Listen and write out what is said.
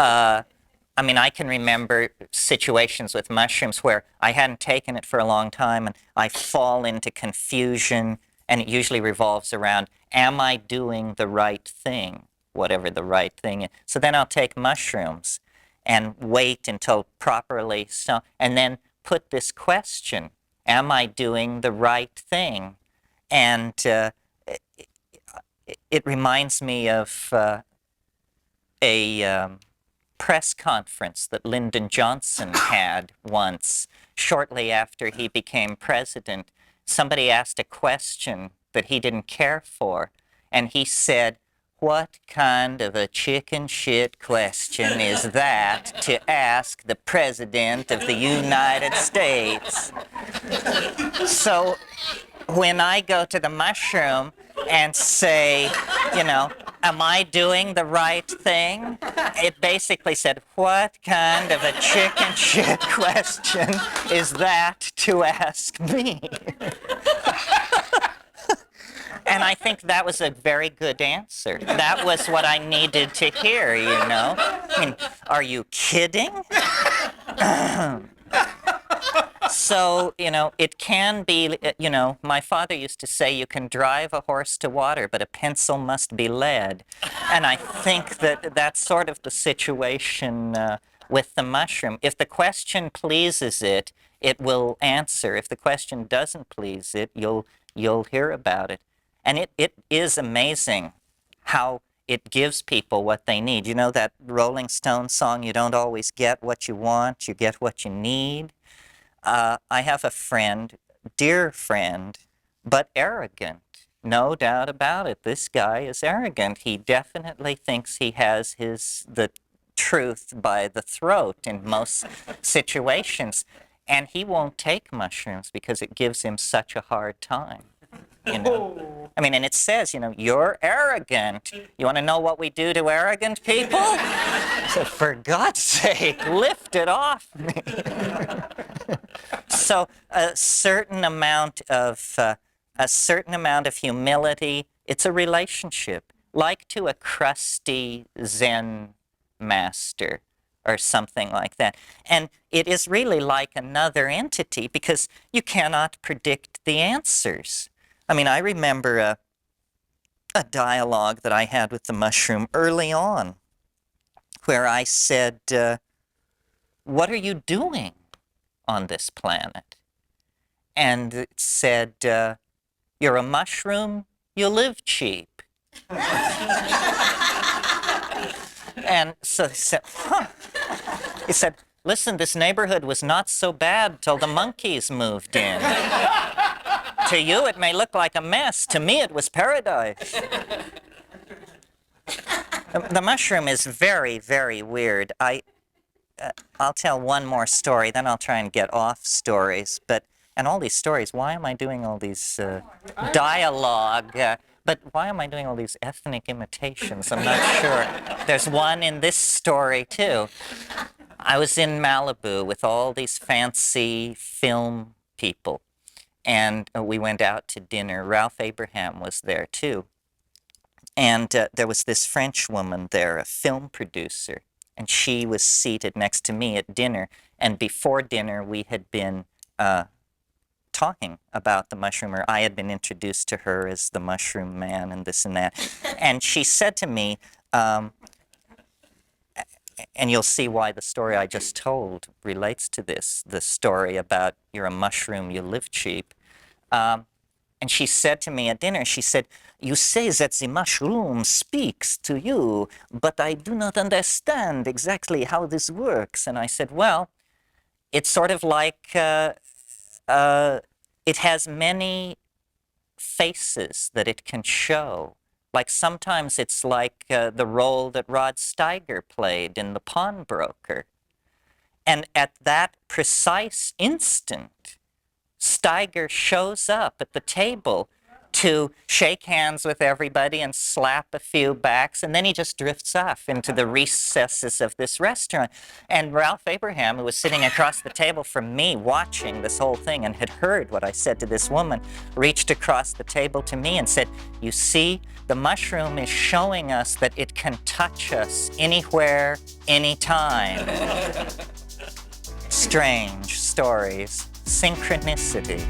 I mean, I can remember situations with mushrooms where I hadn't taken it for a long time and I fall into confusion, and it usually revolves around, am I doing the right thing? Whatever the right thing is. So then I'll take mushrooms and wait until properly so, and then put this question, am I doing the right thing? And it reminds me of a press conference that Lyndon Johnson had once, shortly after he became president. Somebody asked a question that he didn't care for, and he said, "What kind of a chicken shit question is that to ask the President of the United States?" So when I go to the mushroom and say, you know, am I doing the right thing? It basically said, what kind of a chicken shit question is that to ask me? And I think that was a very good answer. That was what I needed to hear, you know? I mean, are you kidding? So, you know, it can be, you know, my father used to say you can drive a horse to water, but a pencil must be lead. And I think that that's sort of the situation with the mushroom. If the question pleases it, it will answer. If the question doesn't please it, you'll hear about it. And it is amazing how it gives people what they need. You know that Rolling Stones song, you don't always get what you want, you get what you need? I have a friend, dear friend, but arrogant. No doubt about it. This guy is arrogant. He definitely thinks he has the truth by the throat in most situations. And he won't take mushrooms because it gives him such a hard time. You know? I mean, and it says, you know, you're arrogant. You want to know what we do to arrogant people? So for God's sake, lift it off me. So a certain amount of humility. It's a relationship, like to a crusty Zen master or something like that. And it is really like another entity because you cannot predict the answers. I mean, I remember a dialogue that I had with the mushroom early on where I said, what are you doing on this planet? And it said, you're a mushroom, you live cheap. And so he said, huh. He said, listen, this neighborhood was not so bad till the monkeys moved in. To you, it may look like a mess. To me, it was paradise. The mushroom is very, very weird. I'll tell one more story, then I'll try and get off stories. And all these stories, why am I doing all these dialogue? But why am I doing all these ethnic imitations? I'm not sure. There's one in this story, too. I was in Malibu with all these fancy film people. And we went out to dinner. Ralph Abraham was there, too. And there was this French woman there, a film producer. And she was seated next to me at dinner. And before dinner, we had been talking about the mushroom, or I had been introduced to her as the mushroom man and this and that. And she said to me, and you'll see why the story I just told relates to this, the story about you're a mushroom, you live cheap. And she said to me at dinner, she said, you say that the mushroom speaks to you, but I do not understand exactly how this works. And I said, well, it's sort of like it has many faces that it can show. Like sometimes it's like the role that Rod Steiger played in The Pawnbroker. And at that precise instant, Steiger shows up at the table to shake hands with everybody and slap a few backs, and then he just drifts off into the recesses of this restaurant. And Ralph Abraham, who was sitting across the table from me watching this whole thing and had heard what I said to this woman, reached across the table to me and said, "You see, the mushroom is showing us that it can touch us anywhere, anytime." Strange stories. Synchronicity.